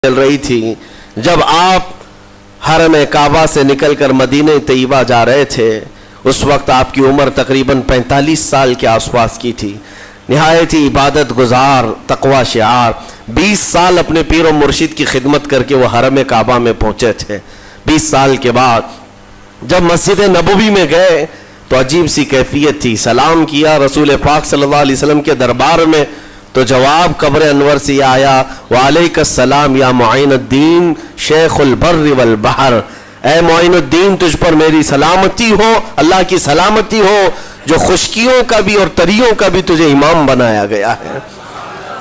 चल रही थी जब आप हरम काबा से निकलकर मदीने तैयबा जा रहे थे। उस वक्त आपकी उम्र तकरीबन 45 साल के आसपास की थी। निहायत ही इबादत गुजार, तकवा शिआर, 20 साल अपने पीर और मुर्शिद की खिदमत करके वो हरम काबा में पहुंचे थे। 20 साल के बाद जब मस्जिद नबवी में गए तो अजीब सी कैफियत थी। सलाम किया रसूल पाक सल्लल्लाहु अलैहि वसल्लम के दरबार में तो जवाब कब्र अनवर से आया, वालेकुम या मुइनुद्दीन शेखुल बर्र वल बहर। ऐ मुइनुद्दीन, तुझ पर मेरी सलामती हो, अल्लाह की सलामती हो जो खुशकियों का भी और तरियों का भी तुझे इमाम बनाया गया है।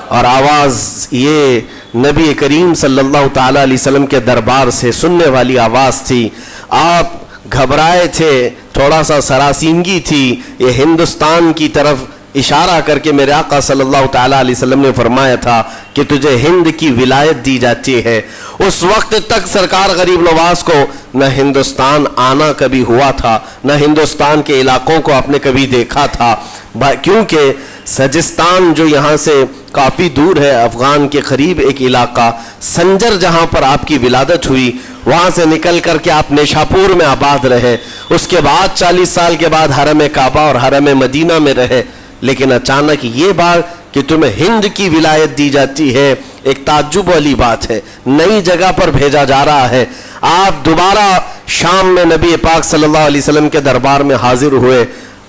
और आवाज ये नबी करीम सल्लल्लाहु ताला अलैहि वसल्लम के दरबार से सुनने वाली आवाज थी। आप घबराए थे, थोड़ा सा सरासीनगी थी। ये हिंदुस्तान की तरफ इशारा करके मेरे आका सल्लल्लाहु ताला अलैहि वसल्लम ने फरमाया था कि तुझे हिंद की विलायत दी जाती है। उस वक्त तक सरकार गरीब नवाज को न हिंदुस्तान आना कभी हुआ था, न हिंदुस्तान के इलाकों को आपने कभी देखा था, क्योंकि सजिस्तान जो यहाँ से काफ़ी दूर है, अफगान के करीब एक इलाका संजर, जहाँ पर आपकी विलादत हुई, वहाँ से निकल करके आप निशापुर में आबाद रहे। उसके बाद 40 साल के बाद हरम काबा और हरम मदीना में रहे। लेकिन अचानक ये बात कि तुम्हें हिंद की विलायत दी जाती है, एक ताज्जुब वाली बात है। नई जगह पर भेजा जा रहा है। आप दोबारा शाम में नबी पाक सल्लल्लाहु अलैहि वसल्लम के दरबार में हाजिर हुए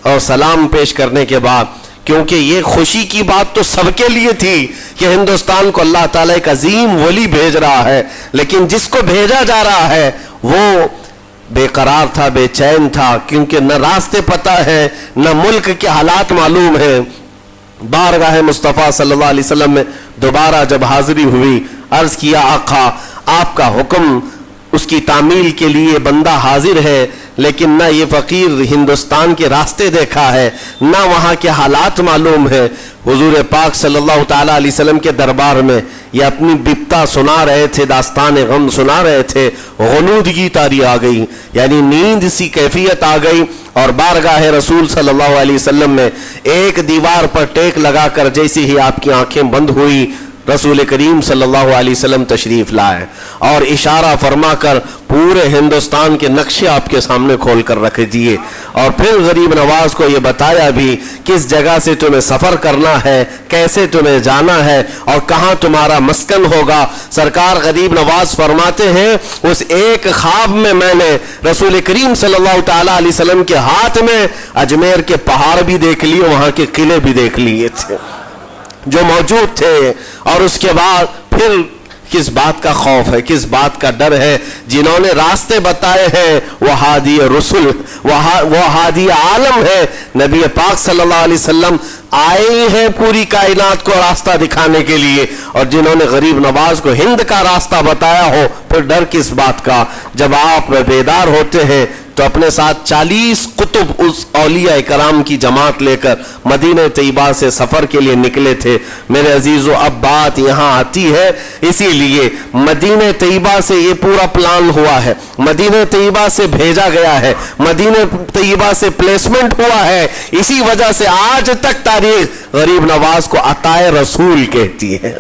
और सलाम पेश करने के बाद, क्योंकि ये खुशी की बात तो सबके लिए थी कि हिंदुस्तान को अल्लाह ताला एक अजीम वली भेज रहा है, लेकिन जिसको भेजा जा रहा है वो बेकरार था, बेचैन था, क्योंकि न रास्ते पता है, न मुल्क के हालात मालूम है। बारगाह मुस्तफ़ा सल्लल्लाहु अलैहि वसल्लम में दोबारा जब हाजिरी हुई, अर्ज किया, आका आपका हुक्म, उसकी तामील के लिए बंदा हाजिर है, लेकिन न ये फ़कीर हिंदुस्तान के रास्ते देखा है, न वहाँ के हालात मालूम है। हुजूर पाक सल्लल्लाहु ताला अलैहि वसल्लम के दरबार में ये अपनी बिप्ता सुना रहे थे, दास्तान गम सुना रहे थे। गुनूदगी तारी आ गई, यानी नींद सी कैफियत आ गई। और बारगाह रसूल सल्लल्लाहु अलैहि वसल्लम में एक दीवार पर टेक लगाकर जैसे ही आपकी आंखें बंद हुई, रसूल करीम सल्लल्लाहु अलैहि वसल्लम तशरीफ लाए और इशारा फरमाकर पूरे हिंदुस्तान के नक्शे आपके सामने खोल कर रख दिए। और फिर गरीब नवाज को ये बताया भी किस जगह से तुम्हें सफ़र करना है, कैसे तुम्हें जाना है और कहाँ तुम्हारा मस्कन होगा। सरकार गरीब नवाज फरमाते हैं, उस एक ख्वाब में मैंने रसूल करीम सल्लल्लाहु ताला अलैहि वसल्लम के हाथ में अजमेर के पहाड़ भी देख लिए, वहाँ के किले भी देख लिए थे जो मौजूद थे। और उसके बाद फिर किस बात का खौफ है, किस बात का डर है। जिन्होंने रास्ते बताए हैं वो हादी रसूल, वो हादी आलम है। नबी पाक सल्लल्लाहु अलैहि वसल्लम आए हैं पूरी कायनात को रास्ता दिखाने के लिए, और जिन्होंने गरीब नवाज को हिंद का रास्ता बताया हो, फिर डर किस बात का। जब आप बेदार होते हैं तो अपने साथ 40 कुतुब उस औलिया इकराम की जमात लेकर मदीने तैयबा से सफ़र के लिए निकले थे। मेरे अजीज़ों, अब बात यहाँ आती है, इसीलिए मदीने तैयबा से ये पूरा प्लान हुआ है, मदीने तैयबा से भेजा गया है, मदीने तैयबा से प्लेसमेंट हुआ है। इसी वजह से आज तक तारीख गरीब नवाज को अताए रसूल कहती है।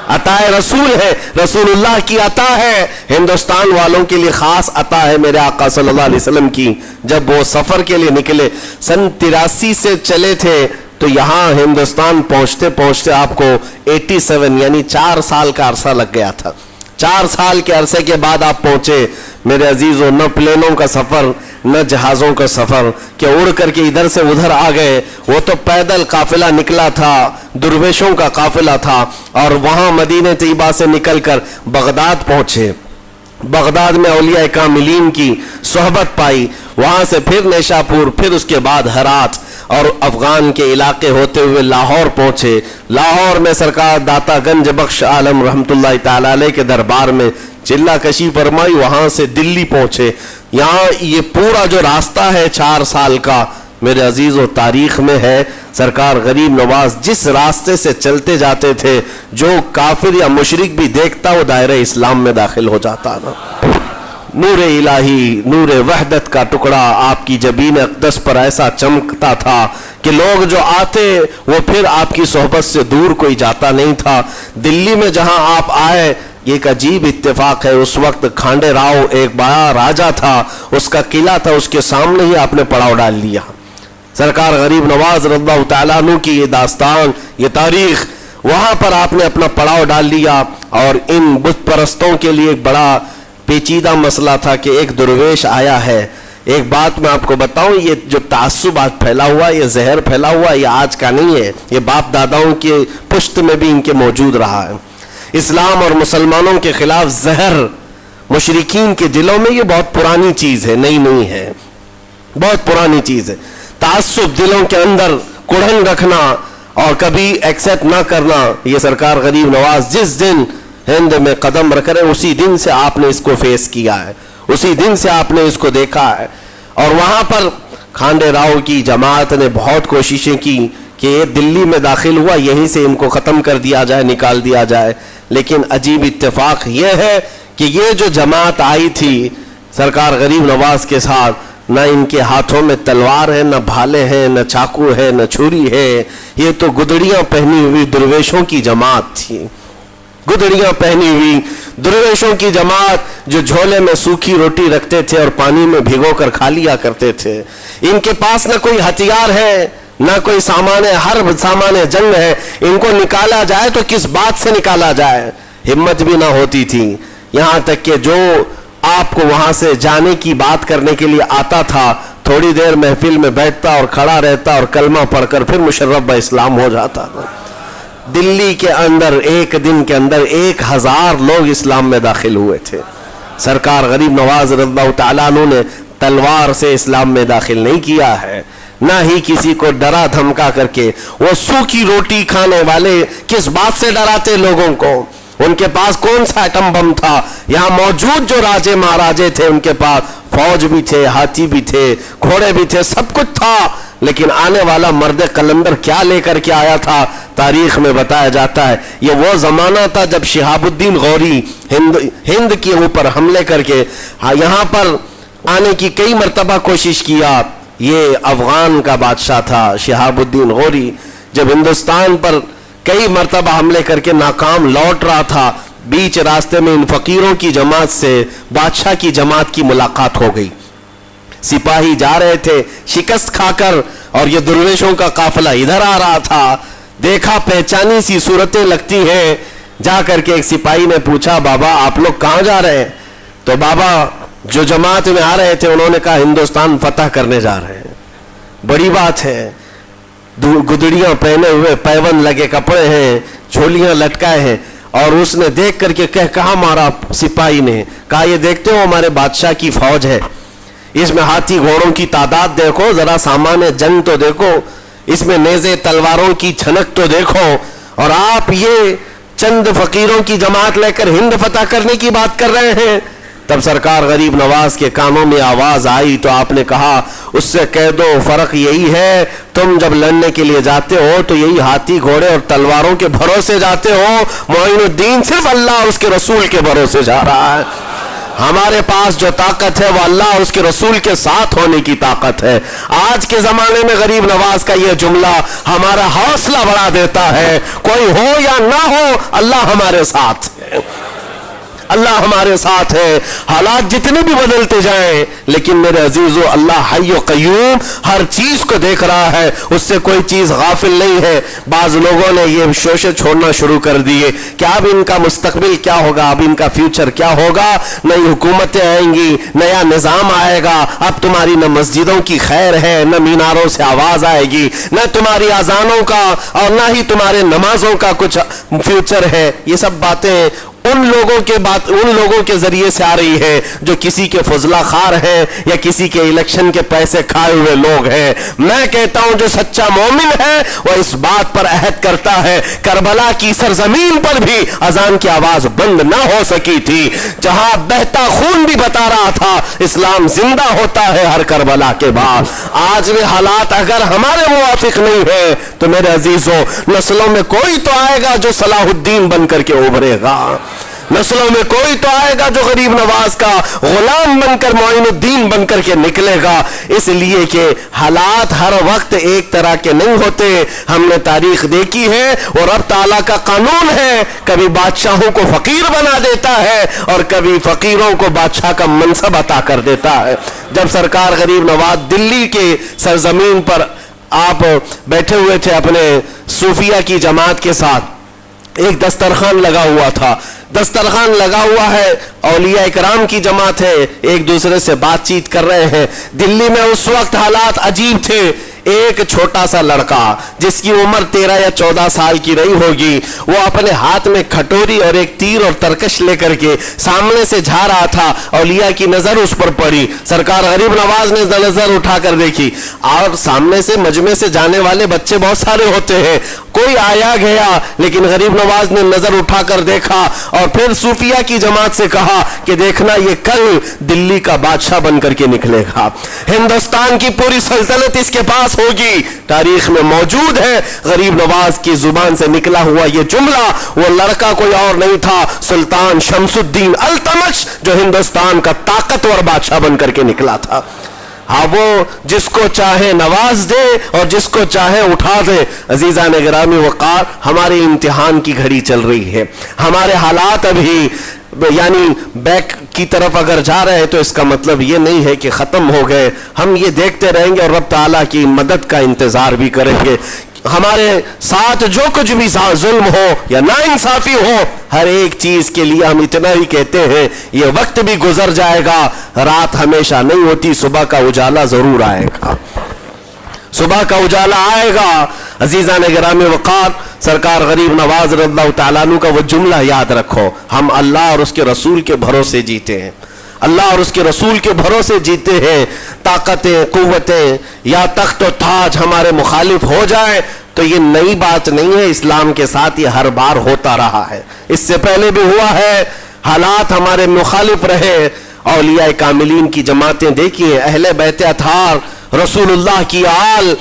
अताए रसूल है, रसूलुल्लाह की अता है, हिंदुस्तान वालों के लिए खास अता है मेरे आका सल्लल्लाहु अलैहि वसल्लम की। जब वो सफर के लिए निकले, सन 83 से चले थे, तो यहाँ हिंदुस्तान पहुंचते पहुंचते आपको 87 यानी 4 साल का अरसा लग गया था। 4 साल के अरसे के बाद आप पहुंचे। मेरे अजीजों, न प्लेनों का सफर, न जहाजों का सफर कि उड़ करके इधर से उधर आ गए। वो तो पैदल काफिला निकला था, दुर्वेशों का काफिला था। और वहां मदीने तैयबा से निकलकर बगदाद पहुंचे। बगदाद में औलिया कामिलीन की सोहबत पाई, वहां से फिर निशापुर, फिर उसके बाद हेरात और अफगान के इलाके होते हुए लाहौर पहुंचे। लाहौर में सरकार दाता गंज बख्श आलम रहमतुल्लाह ताला अलैह के दरबार में चिल्ला कशी फरमाई, वहां से दिल्ली पहुंचे। यहाँ ये पूरा जो रास्ता है 4 साल का, मेरे अजीज़ों, तारीख में है। सरकार गरीब नवाज जिस रास्ते से चलते जाते थे, जो काफिर या मुशरिक भी देखता वो दायरे इस्लाम में दाखिल हो जाता ना। नूर इलाही, नूर वहदत का टुकड़ा आपकी जबीन अक़दस पर ऐसा चमकता था कि लोग जो आते वो फिर आपकी सोहबत से दूर कोई जाता नहीं था। दिल्ली में जहां आप आए, یہ ایک عجیب اتفاق ہے. اس وقت کھانڈے راؤ ایک بڑا راجا تھا, اس کا قلعہ تھا, اس کے سامنے ہی آپ نے پڑاؤ ڈال لیا. سرکار غریب نواز رضی اللہ تعالیٰ عنہ کی یہ داستان, یہ تاریخ, وہاں پر آپ نے اپنا پڑاؤ ڈال لیا. اور ان بت پرستوں کے لیے ایک بڑا پیچیدہ مسئلہ تھا کہ ایک درویش آیا ہے. ایک بات میں آپ کو بتاؤں, یہ جو تعصب آج پھیلا ہوا, یہ زہر پھیلا ہوا, یہ آج کا نہیں ہے, یہ باپ داداؤں کے پشت میں بھی ان کے موجود رہا ہے. اسلام اور مسلمانوں کے خلاف زہر مشرکین کے دلوں میں یہ بہت پرانی چیز ہے, نئی نہیں ہے, بہت پرانی چیز ہے. تعصب دلوں کے اندر کڑھن رکھنا اور کبھی ایکسپٹ نہ کرنا, یہ سرکار غریب نواز جس دن ہند میں قدم رکھ رہے اسی دن سے آپ نے اس کو فیس کیا ہے, اسی دن سے آپ نے اس کو دیکھا ہے. اور وہاں پر کھانڈے راؤ کی جماعت نے بہت کوششیں کی کہ یہ دلی میں داخل ہوا, یہیں سے ان کو ختم کر دیا جائے, نکال دیا جائے. لیکن عجیب اتفاق یہ ہے کہ یہ جو جماعت آئی تھی سرکار غریب نواز کے ساتھ, نہ ان کے ہاتھوں میں تلوار ہے, نہ بھالے ہیں, نہ چاقو ہے, نہ چھری ہے. یہ تو گدڑیاں پہنی ہوئی درویشوں کی جماعت تھی, گدڑیاں پہنی ہوئی درویشوں کی جماعت جو جھولے میں سوکھی روٹی رکھتے تھے اور پانی میں بھگو کر کھا لیا کرتے تھے. ان کے پاس نہ کوئی ہتھیار ہے, نہ کوئی سامان حرب, سامان جنگ ہے. ان کو نکالا جائے تو کس بات سے نکالا جائے, ہمت بھی نہ ہوتی تھی. یہاں تک کہ جو آپ کو وہاں سے جانے کی بات کرنے کے لیے آتا تھا, تھوڑی دیر محفل میں بیٹھتا اور کھڑا رہتا اور کلمہ پڑھ کر پھر مشرف با اسلام ہو جاتا. دلی کے اندر ایک دن کے اندر 1000 لوگ اسلام میں داخل ہوئے تھے. سرکار غریب نواز رضی اللہ تعالیٰ عنہ نے تلوار سے اسلام میں داخل نہیں کیا ہے, نہ ہی کسی کو ڈرا دھمکا کر کے. وہ سوکھی روٹی کھانے والے کس بات سے ڈراتے لوگوں کو؟ ان کے پاس کون سا ایٹم بم تھا؟ یہاں موجود جو راجے مہاراجے تھے ان کے پاس فوج بھی تھے, ہاتھی بھی تھے, گھوڑے بھی تھے, سب کچھ تھا. لیکن آنے والا مرد قلندر کیا لے کر کے آیا تھا, تاریخ میں بتایا جاتا ہے یہ وہ زمانہ تھا جب شہاب الدین غوری ہند کے اوپر حملے کر کے یہاں پر آنے کی کئی مرتبہ کوشش کیا. یہ افغان کا بادشاہ تھا شہاب الدین غوری, جب ہندوستان پر کئی مرتبہ حملے کر کے ناکام لوٹ رہا تھا, بیچ راستے میں ان فقیروں کی جماعت سے بادشاہ کی جماعت کی ملاقات ہو گئی. سپاہی جا رہے تھے شکست کھا کر, اور یہ درویشوں کا قافلہ ادھر آ رہا تھا. دیکھا پہچانی سی صورتیں لگتی ہیں, جا کر کے ایک سپاہی نے پوچھا بابا آپ لوگ کہاں جا رہے ہیں؟ تو بابا جو جماعت میں آ رہے تھے انہوں نے کہا ہندوستان فتح کرنے جا رہے ہیں. بڑی بات ہے, گدڑیاں پہنے ہوئے, پیون لگے کپڑے ہیں, جھولیاں لٹکائے ہیں. اور اس نے دیکھ کر کے کہا مارا سپاہی نے, کہا یہ دیکھتے ہو ہمارے بادشاہ کی فوج ہے, اس میں ہاتھی گھوڑوں کی تعداد دیکھو, ذرا سامان جنگ تو دیکھو, اس میں نیزے تلواروں کی چھنک تو دیکھو, اور آپ یہ چند فقیروں کی جماعت لے کر ہند فتح کرنے کی بات کر رہے ہیں. تب سرکار غریب نواز کے کانوں میں آواز آئی تو آپ نے کہا اس سے کہہ دو فرق یہی ہے, تم جب لڑنے کے لیے جاتے ہو تو یہی ہاتھی گھوڑے اور تلواروں کے بھروسے جاتے ہو, معین الدین صرف اللہ اور اس کے رسول کے بھروسے جا رہا ہے. ہمارے پاس جو طاقت ہے وہ اللہ اور اس کے رسول کے ساتھ ہونے کی طاقت ہے. آج کے زمانے میں غریب نواز کا یہ جملہ ہمارا حوصلہ بڑھا دیتا ہے, کوئی ہو یا نہ ہو اللہ ہمارے ساتھ ہے, اللہ ہمارے ساتھ ہے. حالات جتنے بھی بدلتے جائیں لیکن میرے عزیزو اللہ حی و قیوم ہر چیز کو دیکھ رہا ہے, اس سے کوئی چیز غافل نہیں ہے. بعض لوگوں نے یہ شوشے چھوڑنا شروع کر دیے کہ اب ان کا مستقبل کیا ہوگا, اب ان کا فیوچر کیا ہوگا, نئی حکومتیں آئیں گی, نیا نظام آئے گا, اب تمہاری نہ مسجدوں کی خیر ہے, نہ میناروں سے آواز آئے گی, نہ تمہاری اذانوں کا اور نہ ہی تمہارے نمازوں کا کچھ فیوچر ہے. یہ سب باتیں ان لوگوں کے ذریعے سے آ رہی ہے جو کسی کے فضلہ خار ہیں یا کسی کے الیکشن کے پیسے کھائے ہوئے لوگ ہیں. میں کہتا ہوں جو سچا مومن ہے وہ اس بات پر عہد کرتا ہے, کربلا کی سرزمین پر بھی اذان کی آواز بند نہ ہو سکی تھی, جہاں بہتا خون بھی بتا رہا تھا اسلام زندہ ہوتا ہے ہر کربلا کے بعد. آج بھی حالات اگر ہمارے موافق نہیں ہے تو میرے عزیزوں نسلوں میں کوئی تو آئے گا جو صلاح الدین بن کر کے ابھرے گا. नस्लों में कोई तो आएगा जो गरीब नवाज का गुलाम बनकर मोइनुद्दीन बनकर के निकलेगा। इसलिए कि हालात हर वक्त एक तरह के नहीं होते। हमने तारीख देखी है और रब ताला का कानून है, कभी बादशाहों को फकीर बना देता है और कभी फकीरों को बादशाह का मनसब अता कर देता है। जब सरकार गरीब नवाज दिल्ली के सरजमीन पर आप बैठे हुए थे अपने सूफिया की जमात के साथ, एक दस्तरखान लगा हुआ था, दस्तरखान लगा हुआ है, औलिया इकराम की जमात है, एक दूसरे से बातचीत कर रहे हैं। दिल्ली में उस वक्त हालात अजीब थे। एक छोटा सा लड़का जिसकी उम्र 13 या 14 साल की रही होगी, वो अपने हाथ में खटोरी और एक तीर और तरकश लेकर के सामने से जा रहा था। औलिया की नजर उस पर पड़ी। सरकार गरीब नवाज ने नजर उठाकर देखी और सामने से मजमे से जाने वाले बच्चे बहुत सारे होते हैं, कोई आया गया, लेकिन गरीब नवाज ने नजर उठाकर देखा और फिर सूफिया की जमात से कहा कि देखना ये कल दिल्ली का बादशाह बनकर के निकलेगा, हिंदुस्तान की पूरी सल्तनत इसके पास होगी। तारीख में मौजूद है गरीब नवाज की जुबान से निकला हुआ ये जुमला। वो लड़का कोई और नहीं था, सुल्तान शमसुद्दीन अल्तमश, जो हिंदुस्तान का ताकतवर बादशाह बनकर के निकला था। हाँ, वो जिसको चाहे नवाज दे और जिसको चाहे उठा दे। अजीजा ने गिरामी वक़ार, हमारे इम्तिहान की घड़ी चल रही है। हमारे हालात अभी यानी बैक की तरफ अगर जा रहे हैं तो इसका मतलब ये नहीं है कि खत्म हो गए। हम ये देखते रहेंगे और रब ताला की मदद का इंतजार भी करेंगे। हमारे साथ जो कुछ भी जुल्म हो या नाइंसाफी हो, हर एक चीज के लिए हम इतना ही कहते हैं, ये वक्त भी गुजर जाएगा, रात हमेशा नहीं होती, सुबह का उजाला जरूर आएगा, सुबह का उजाला आएगा। अजीजा ने गिरामी वक़ार, सरकार गरीब नवाज रज़ियल्लाहु तआला अन्हु का वो जुमला याद रखो, हम अल्लाह और उसके रसूल के भरोसे जीते हैं, अल्लाह और उसके रसूल के भरोसे जीते हैं। ताकतें, कुव्वतें या तख्त और ताज हमारे मुखालिफ हो जाए तो ये नई बात नहीं है, इस्लाम के साथ ये हर बार होता रहा है, इससे पहले भी हुआ है। हालात हमारे मुखालिफ रहे। औलिया कामिलीन की जमातें देखिए, अहले बैत अतहार, रसूलुल्लाह की आल,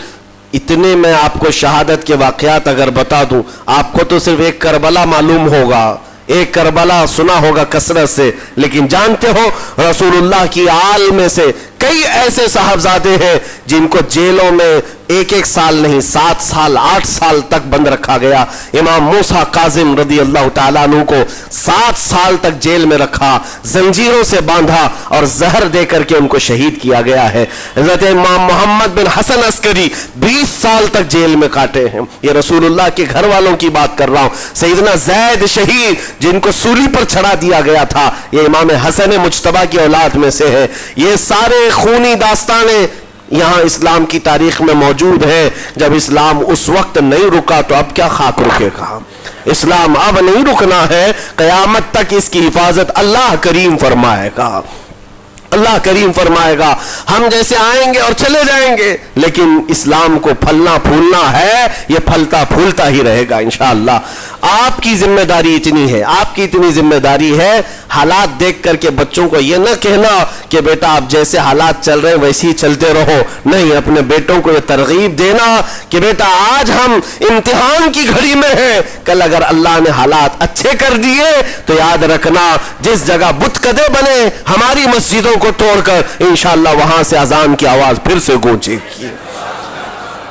इतने में आपको शहादत के वाकयात अगर बता दूं, आपको तो सिर्फ एक करबला मालूम होगा, एक करबला सुना होगा कसरत से, लेकिन जानते हो रसूलुल्लाह की आल में से कई ऐसे साहबजादे हैं जिनको जेलों में एक एक साल नहीं 7 साल 8 साल तक बंद रखा गया। इमाम मूसा काजिम रज़ियल्लाहु तआला अन्हु को 7 साल तक जेल में रखा, जंजीरों से बांधा और जहर देकर के उनको शहीद किया गया है। हज़रत इमाम मोहम्मद बिन हसन अस्करी 20 साल तक जेल में काटे हैं। ये रसूलुल्लाह के घर वालों की बात कर रहा हूं। सैयदना ज़ैद शहीद जिनको सूली पर चढ़ा दिया गया था, ये इमाम हसन मुज्तबा की औलाद में से है। ये सारे खूनी दास्ताने यहां इस्लाम की तारीख में मौजूद है। जब इस्लाम उस वक्त नहीं रुका तो अब क्या खाक रुकेगा? इस्लाम अब नहीं रुकना है, कयामत तक इसकी हिफाजत अल्लाह करीम फरमाएगा, अल्लाह करीम फरमाएगा। हम जैसे आएंगे और चले जाएंगे, लेकिन इस्लाम को फलना फूलना है, ये फलता फूलता ही रहेगा इंशाअल्लाह। आपकी जिम्मेदारी इतनी है, आपकी इतनी जिम्मेदारी है, हालात देख करके बच्चों को ये न कहना कि बेटा आप जैसे हालात चल रहे हैं वैसे ही चलते रहो। नहीं, अपने बेटों को ये तरगीब देना कि बेटा आज हम इम्तिहान की घड़ी में हैं, कल अगर अल्लाह ने हालात अच्छे कर दिए तो याद रखना, जिस जगह बुतकदे बने हमारी मस्जिदों को तोड़कर, इंशाअल्लाह वहां से अजान की आवाज फिर से गूंजेगी।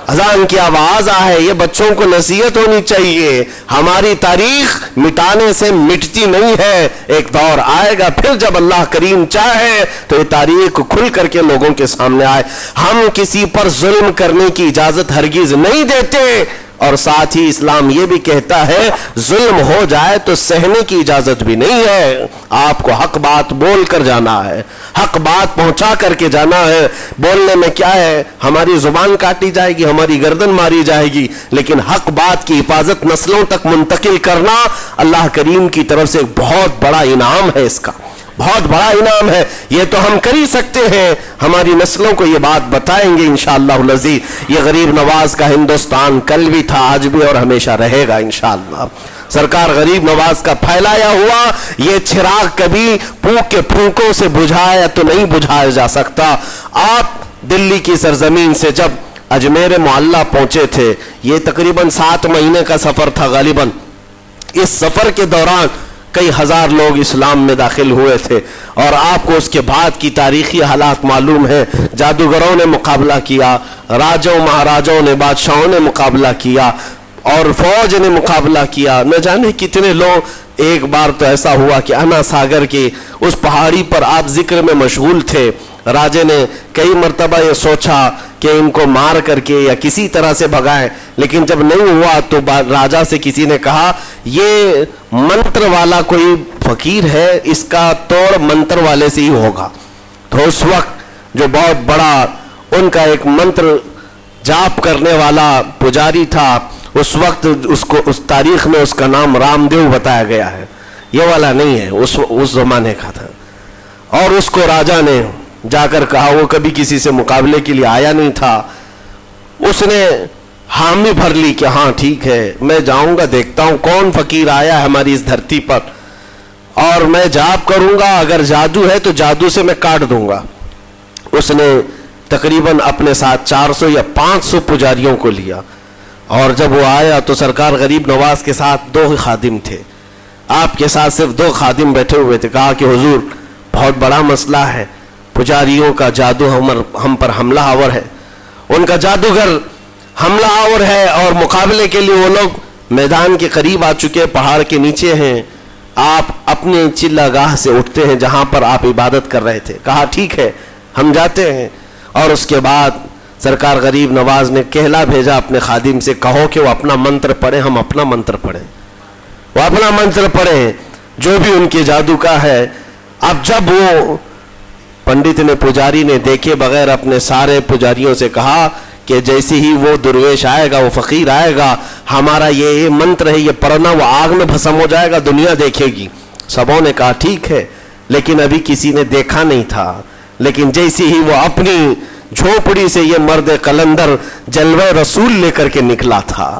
अजान की आवाज है, ये बच्चों को नसीहत होनी चाहिए। हमारी तारीख मिटाने से मिटती नहीं है, एक दौर आएगा फिर जब अल्लाह करीम चाहे तो ये तारीख खुल करके लोगों के सामने आए। हम किसी पर जुल्म करने की इजाजत हरगिज नहीं देते, और साथ ही इस्लाम ये भी कहता है जुल्म हो जाए तो सहने की इजाजत भी नहीं है। आपको हक बात बोल कर जाना है, हक बात पहुंचा करके जाना है। बोलने में क्या है, हमारी जुबान काटी जाएगी, हमारी गर्दन मारी जाएगी, लेकिन हक बात की हिफाजत नस्लों तक मुंतकिल करना अल्लाह करीम की तरफ से एक बहुत बड़ा इनाम है, इसका बहुत बड़ा इनाम है। ये तो हम कर ही सकते हैं, हमारी नस्लों को ये बात बताएंगे इंशाअल्लाह अज़ीज़। ये गरीब नवाज का हिंदुस्तान कल भी था, आज भी और हमेशा रहेगा इंशाअल्लाह। सरकार गरीब नवाज का फैलाया हुआ ये चिराग कभी फूंक के फूंकों से बुझाया तो नहीं बुझाया जा सकता। आप दिल्ली की सरजमीन से जब अजमेर मुअल्ला पहुंचे थे, ये तकरीबन 7 महीने का सफर था गालिबन। इस सफर के दौरान کئی ہزار لوگ اسلام میں داخل ہوئے تھے، اور آپ کو اس کے بعد کی تاریخی حالات معلوم ہے۔ جادوگروں نے مقابلہ کیا، راجوں مہاراجوں نے، بادشاہوں نے مقابلہ کیا، اور فوج نے مقابلہ کیا، نہ جانے کتنے لوگ۔ ایک بار تو ایسا ہوا کہ انا ساگر کی اس پہاڑی پر آپ ذکر میں مشغول تھے، راجے نے کئی مرتبہ یہ سوچا کہ ان کو مار کر کے یا کسی طرح سے بھگائیں، لیکن جب نہیں ہوا تو راجہ سے کسی نے کہا یہ منتر والا کوئی فقیر ہے، اس کا توڑ منتر والے سے ہی ہوگا۔ تو اس وقت جو بہت بڑا ان کا ایک منتر جاپ کرنے والا پجاری تھا، اس وقت اس تاریخ میں اس کا نام رام دیو بتایا گیا ہے، یہ والا نہیں ہے، اس زمانے کا تھا۔ اور اس کو راجہ نے جا کر کہا، وہ کبھی کسی سے مقابلے کے لیے آیا نہیں تھا، اس نے حامی بھر لی کہ ہاں ٹھیک ہے، میں جاؤں گا، دیکھتا ہوں کون فقیر آیا ہے ہماری اس دھرتی پر، اور میں جاپ کروں گا، اگر جادو ہے تو جادو سے میں کاٹ دوں گا۔ اس نے تقریباً اپنے ساتھ 400 یا 500 پجاریوں کو لیا، اور جب وہ آیا تو سرکار غریب نواز کے ساتھ 2 خادم تھے، آپ کے ساتھ صرف 2 خادم بیٹھے ہوئے تھے۔ کہا کہ حضور بہت بڑا مسئلہ ہے، پجاریوں کا جادو ہم پر حملہ آور ہے، ان کا جادوگر حملہ آور ہے، اور مقابلے کے لیے وہ لوگ میدان کے قریب آ چکے، پہاڑ کے نیچے ہیں، آپ اپنے چلہ گاہ سے اٹھتے ہیں جہاں پر آپ عبادت کر رہے تھے۔ کہا ٹھیک ہے ہم جاتے ہیں، اور اس کے بعد سرکار غریب نواز نے کہلا بھیجا اپنے خادم سے، کہو کہ وہ اپنا منتر پڑھیں، ہم اپنا منتر پڑھیں، وہ اپنا منتر پڑھیں جو بھی ان کے جادو کا ہے۔ اب جب وہ پنڈت نے، پجاری نے دیکھے بغیر اپنے سارے پجاریوں سے کہا کہ جیسے ہی وہ درویش آئے گا، وہ فقیر آئے گا، ہمارا یہ منتر ہے، یہ پڑھنا، وہ آگ میں بھسم ہو جائے گا، دنیا دیکھے گی۔ سبوں نے کہا ٹھیک ہے، لیکن ابھی کسی نے دیکھا نہیں تھا، لیکن جیسے ہی وہ اپنی جھوپڑی سے یہ مرد قلندر جلوہ رسول لے کر کے نکلا تھا،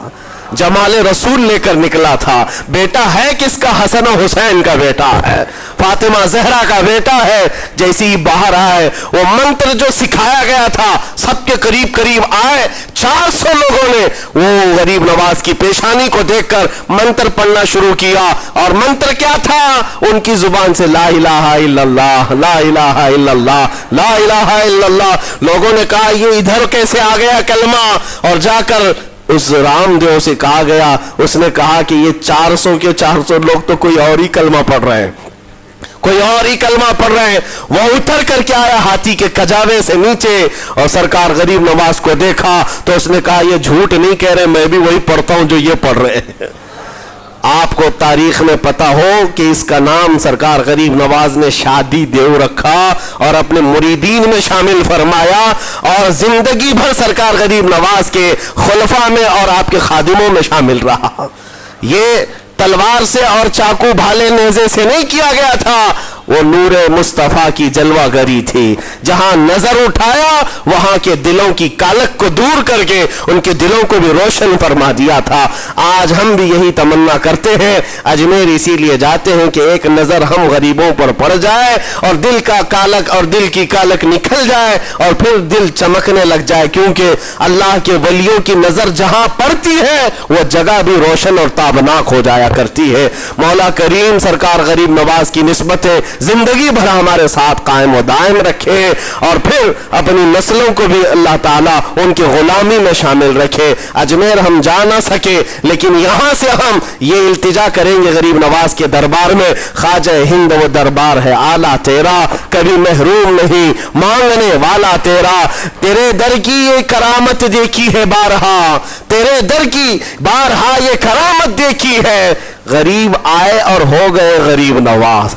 جمال رسول لے کر نکلا تھا، بیٹا ہے کس کا؟ حسن و حسین کا بیٹا ہے، فاطمہ زہرا کا بیٹا ہے۔ جیسے ہی باہر آئے، وہ منتر جو سکھایا گیا تھا سب کے قریب قریب آئے، 400 لوگوں نے وہ غریب نواز کی پیشانی کو دیکھ کر منتر پڑھنا شروع کیا۔ اور منتر کیا تھا؟ ان کی زبان سے لا الہ الا اللہ، لا الہ الا اللہ، لا الہ الا اللہ۔ لوگوں نے کہا یہ ادھر کیسے آ گیا کلمہ؟ اور جا کر اس رام دیو سے کہا گیا، اس نے کہا کہ یہ 400 کے 400 لوگ تو کوئی اور ہی کلمہ پڑھ رہے ہیں، کوئی اور ہی کلمہ پڑھ رہے ہیں۔ وہ اتر کر کے آیا ہاتھی کے کجاوے سے نیچے، اور سرکار غریب نواز کو دیکھا تو اس نے کہا یہ جھوٹ نہیں کہہ رہے، میں بھی وہی پڑھتا ہوں جو یہ پڑھ رہے ہیں۔ آپ کو تاریخ میں پتا ہو کہ اس کا نام سرکار غریب نواز نے شادی دیو رکھا اور اپنے مریدین میں شامل فرمایا، اور زندگی بھر سرکار غریب نواز کے خلفاء میں اور آپ کے خادموں میں شامل رہا۔ یہ تلوار سے اور چاقو بھالے نیزے سے نہیں کیا گیا تھا، وہ نور مصطفیٰ کی جلوہ گری تھی۔ جہاں نظر اٹھایا وہاں کے دلوں کی کالک کو دور کر کے ان کے دلوں کو بھی روشن فرما دیا تھا۔ آج ہم بھی یہی تمنا کرتے ہیں، اجمیر اسی لیے جاتے ہیں کہ ایک نظر ہم غریبوں پر پڑ جائے اور دل کا کالک اور دل کی کالک نکل جائے اور پھر دل چمکنے لگ جائے، کیونکہ اللہ کے ولیوں کی نظر جہاں پڑتی ہے وہ جگہ بھی روشن اور تابناک ہو جایا کرتی ہے۔ مولا کریم سرکار غریب نواز کی نسبتیں زندگی بھر ہمارے ساتھ قائم و دائم رکھے، اور پھر اپنی نسلوں کو بھی اللہ تعالیٰ ان کی غلامی میں شامل رکھے۔ اجمیر ہم جا نہ سکے، لیکن یہاں سے ہم یہ التجا کریں گے غریب نواز کے دربار میں، خواجہ ہند وہ دربار ہے آلہ تیرا، کبھی محروم نہیں مانگنے والا تیرا، تیرے در کی یہ کرامت دیکھی ہے بارہا، تیرے در کی بارہا یہ کرامت دیکھی ہے، غریب آئے اور ہو گئے غریب نواز۔